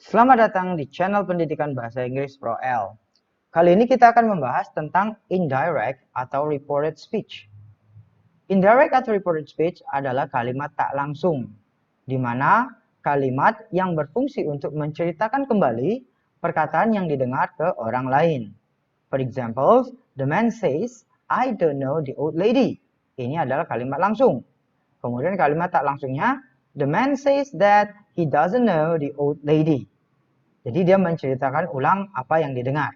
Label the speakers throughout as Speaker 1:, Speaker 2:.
Speaker 1: Selamat datang di channel pendidikan bahasa Inggris Pro L. Kali ini kita akan membahas tentang indirect atau reported speech. Indirect atau reported speech adalah kalimat tak langsung, di mana kalimat yang berfungsi untuk menceritakan kembali perkataan yang didengar ke orang lain. For example, the man says, I don't know the old lady. Ini adalah kalimat langsung. Kemudian kalimat tak langsungnya, the man says that he doesn't know the old lady. Jadi dia menceritakan ulang apa yang didengar.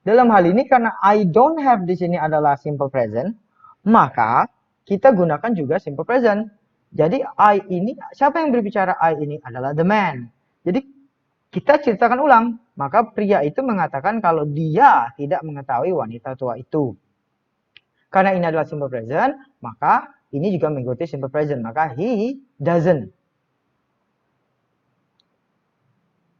Speaker 1: Dalam hal ini karena I don't have di sini adalah simple present, maka kita gunakan juga simple present. Jadi I ini, siapa yang berbicara I ini adalah the man. Jadi kita ceritakan ulang, maka pria itu mengatakan kalau dia tidak mengetahui wanita tua itu. Karena ini adalah simple present, maka ini juga mengikuti simple present, maka he doesn't.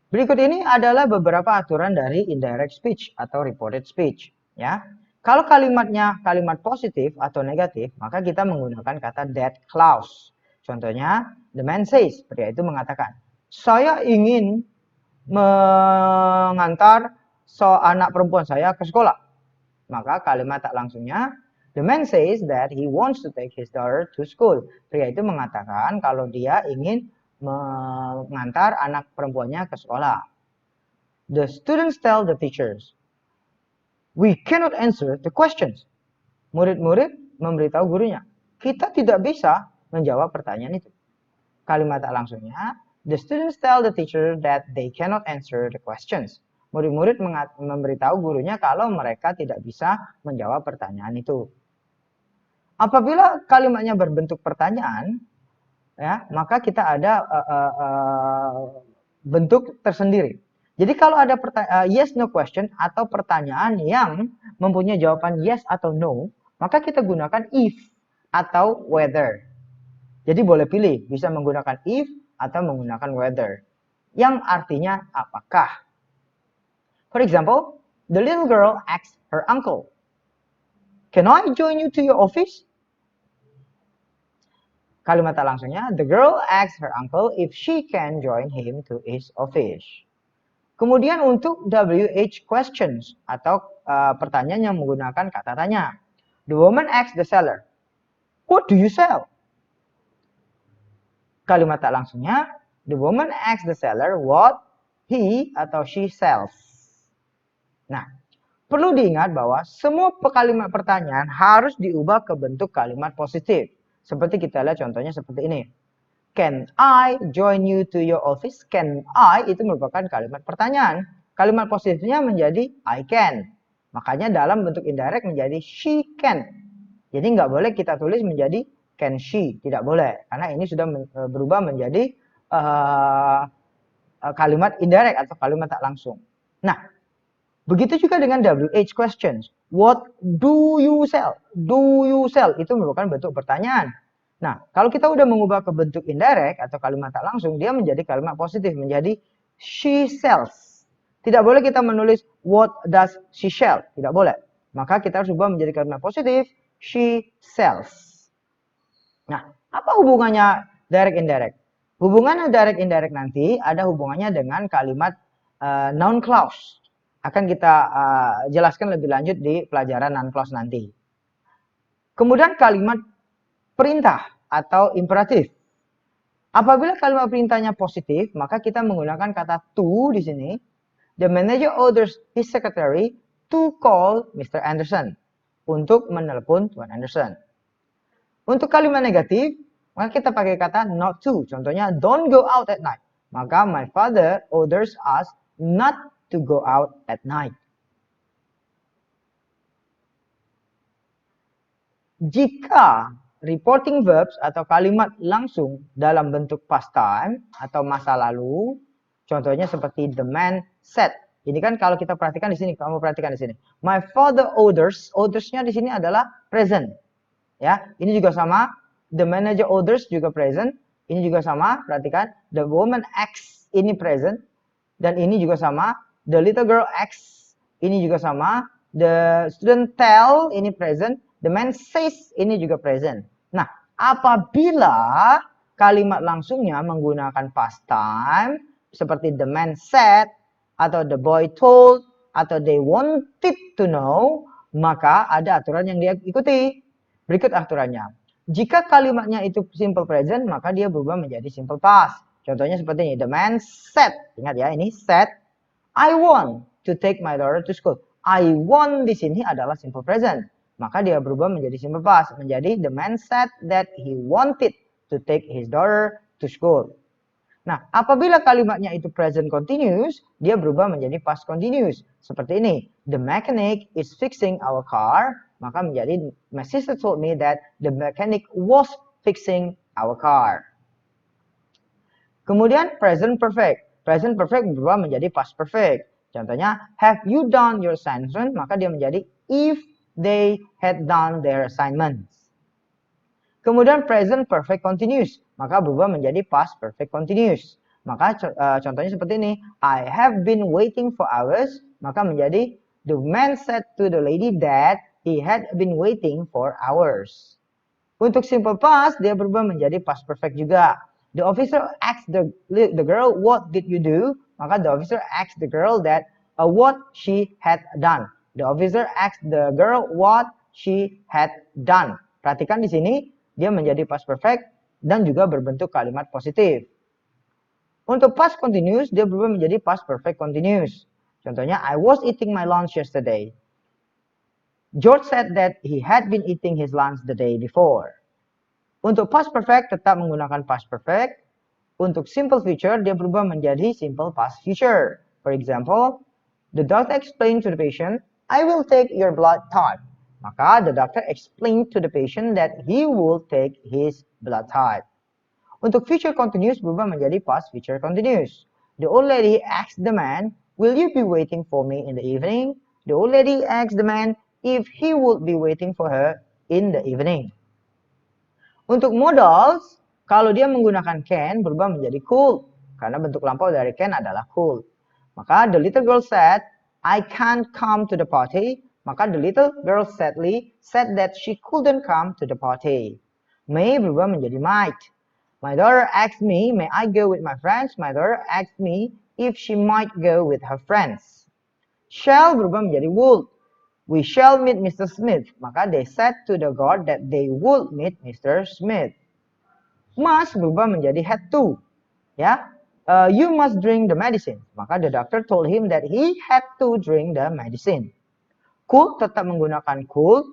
Speaker 1: Berikut ini adalah beberapa aturan dari indirect speech atau reported speech. Ya, kalau kalimatnya kalimat positif atau negatif, maka kita menggunakan kata that clause. Contohnya, the man says, pria itu mengatakan, saya ingin mengantar anak perempuan saya ke sekolah. Maka kalimat tak langsungnya, the man says that he wants to take his daughter to school. Pria itu mengatakan kalau dia ingin mengantar anak perempuannya ke sekolah. The students tell the teachers, we cannot answer the questions. Murid-murid memberitahu gurunya, kita tidak bisa menjawab pertanyaan itu. Kalimat tak langsungnya, the students tell the teacher that they cannot answer the questions. Murid-murid memberitahu gurunya kalau mereka tidak bisa menjawab pertanyaan itu. Apabila kalimatnya berbentuk pertanyaan, ya, maka kita ada bentuk tersendiri. Jadi kalau ada yes no question atau pertanyaan yang mempunyai jawaban yes atau no, maka kita gunakan if atau whether. Jadi boleh pilih, bisa menggunakan if atau menggunakan whether, yang artinya apakah. For example, the little girl asks her uncle, can I join you to your office? Kalimat tak langsungnya, the girl asks her uncle if she can join him to his office. Kemudian untuk WH questions atau pertanyaan yang menggunakan kata tanya. The woman asks the seller, what do you sell? Kalimat tak langsungnya, the woman asks the seller what he atau she sells. Nah, perlu diingat bahwa semua kalimat pertanyaan harus diubah ke bentuk kalimat positif. Seperti kita lihat contohnya seperti ini. Can I join you to your office? Can I itu merupakan kalimat pertanyaan. Kalimat positifnya menjadi I can. Makanya dalam bentuk indirect menjadi she can. Jadi nggak boleh kita tulis menjadi can she. Tidak boleh. Karena ini sudah berubah menjadi kalimat indirect atau kalimat tak langsung. Nah, begitu juga dengan WH questions. What do you sell? Do you sell? Itu merupakan bentuk pertanyaan. Nah, kalau kita udah mengubah ke bentuk indirect atau kalimat tak langsung, dia menjadi kalimat positif, menjadi she sells. Tidak boleh kita menulis what does she sell. Tidak boleh. Maka kita harus ubah menjadi kalimat positif, she sells. Nah, apa hubungannya direct indirect? Hubungan direct indirect nanti ada hubungannya dengan kalimat noun clause. Akan kita jelaskan lebih lanjut di pelajaran noun clause nanti. Kemudian kalimat perintah atau imperatif. Apabila kalimat perintahnya positif, maka kita menggunakan kata to di sini. The manager orders his secretary to call Mr. Anderson. Untuk menelepon Tuan Anderson. Untuk kalimat negatif, maka kita pakai kata not to. Contohnya, don't go out at night. Maka my father orders us not to go out at night. Jika reporting verbs atau kalimat langsung dalam bentuk past time atau masa lalu, contohnya seperti the man said. Ini kan kalau kita perhatikan di sini, kamu perhatikan di sini. My father orders, ordersnya di sini adalah present. Ya, ini juga sama. The manager orders juga present. Ini juga sama. Perhatikan, the woman asks ini present dan ini juga sama. The little girl asks ini juga sama. The student tell ini present. The man says ini juga present. Nah, apabila kalimat langsungnya menggunakan past time, seperti the man said, atau the boy told, atau they wanted to know, maka ada aturan yang dia ikuti. Berikut aturannya. Jika kalimatnya itu simple present, maka dia berubah menjadi simple past. Contohnya seperti ini, the man said, ingat ya, ini said, I want to take my daughter to school. I want di sini adalah simple present. Maka dia berubah menjadi simple past. Menjadi the man said that he wanted to take his daughter to school. Nah, apabila kalimatnya itu present continuous, dia berubah menjadi past continuous. Seperti ini, the mechanic is fixing our car. Maka menjadi, my sister told me that the mechanic was fixing our car. Kemudian present perfect. Present perfect berubah menjadi past perfect. Contohnya, have you done your assignment? Maka dia menjadi if they had done their assignments. Kemudian present perfect continuous. Maka berubah menjadi past perfect continuous. Maka contohnya seperti ini. I have been waiting for hours. Maka menjadi the man said to the lady that he had been waiting for hours. Untuk simple past, dia berubah menjadi past perfect juga. The officer asked the girl, what did you do? Maka the officer asked the girl that what she had done. The officer asked the girl what she had done. Perhatikan di sini, dia menjadi past perfect dan juga berbentuk kalimat positif. Untuk past continuous, dia berubah menjadi past perfect continuous. Contohnya, I was eating my lunch yesterday. George said that he had been eating his lunch the day before. Untuk past perfect tetap menggunakan past perfect. Untuk simple future dia berubah menjadi simple past future. For example, the doctor explained to the patient, I will take your blood type. Maka the doctor explained to the patient that he will take his blood type. Untuk future continuous berubah menjadi past future continuous. The old lady asked the man, will you be waiting for me in the evening? The old lady asked the man if he would be waiting for her in the evening. Untuk modals, kalau dia menggunakan can, berubah menjadi could. Karena bentuk lampau dari can adalah could. Maka the little girl said, I can't come to the party. Maka the little girl sadly said that she couldn't come to the party. May berubah menjadi might. My daughter asked me, may I go with my friends? My daughter asked me if she might go with her friends. Shall berubah menjadi would. We shall meet Mr. Smith. Maka they said to the guard that they would meet Mr. Smith. Must berubah menjadi had to. Ya, you must drink the medicine. Maka the doctor told him that he had to drink the medicine. Could tetap menggunakan could.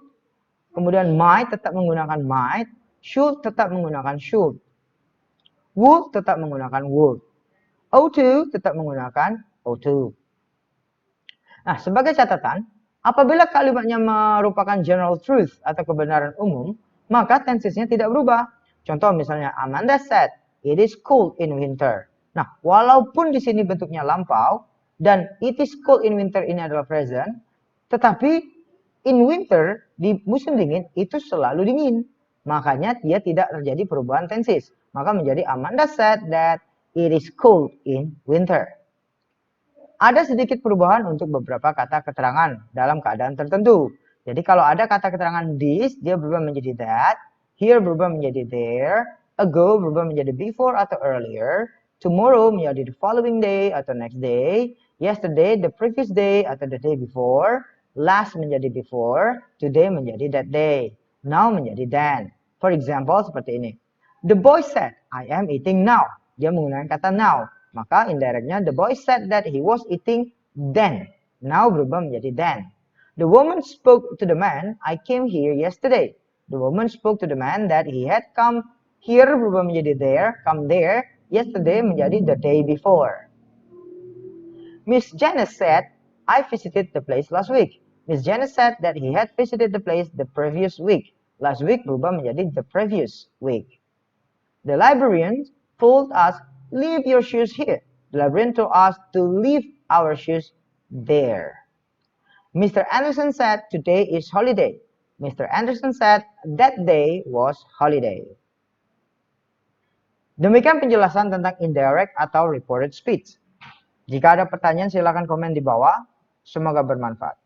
Speaker 1: Kemudian might tetap menggunakan might. Should tetap menggunakan should. Would tetap menggunakan would. Ought to tetap menggunakan ought to. Nah, sebagai catatan, apabila kalimatnya merupakan general truth atau kebenaran umum, maka tensesnya tidak berubah. Contoh misalnya, Amanda said, it is cold in winter. Nah, walaupun di sini bentuknya lampau, dan it is cold in winter ini adalah present, tetapi in winter, di musim dingin, itu selalu dingin. Makanya dia tidak terjadi perubahan tenses. Maka menjadi Amanda said that it is cold in winter. Ada sedikit perubahan untuk beberapa kata keterangan dalam keadaan tertentu. Jadi kalau ada kata keterangan this, dia berubah menjadi that. Here berubah menjadi there. Ago berubah menjadi before atau earlier. Tomorrow menjadi the following day atau next day. Yesterday, the previous day atau the day before. Last menjadi before. Today menjadi that day. Now menjadi then. For example, seperti ini. The boy said, I am eating now. Dia menggunakan kata now. Maka indirectnya, the boy said that he was eating then. Now berubah menjadi then. The woman spoke to the man, I came here yesterday. The woman spoke to the man that he had come here berubah menjadi there, come there. Yesterday menjadi the day before. Miss Janice said, I visited the place last week. Miss Janice said that he had visited the place the previous week. Last week berubah menjadi the previous week. The librarian told us, leave your shoes here. The librarian told us to leave our shoes there. Mr. Anderson said today is holiday. Mr. Anderson said that day was holiday. Demikian penjelasan tentang indirect atau reported speech. Jika ada pertanyaan silakan komen di bawah. Semoga bermanfaat.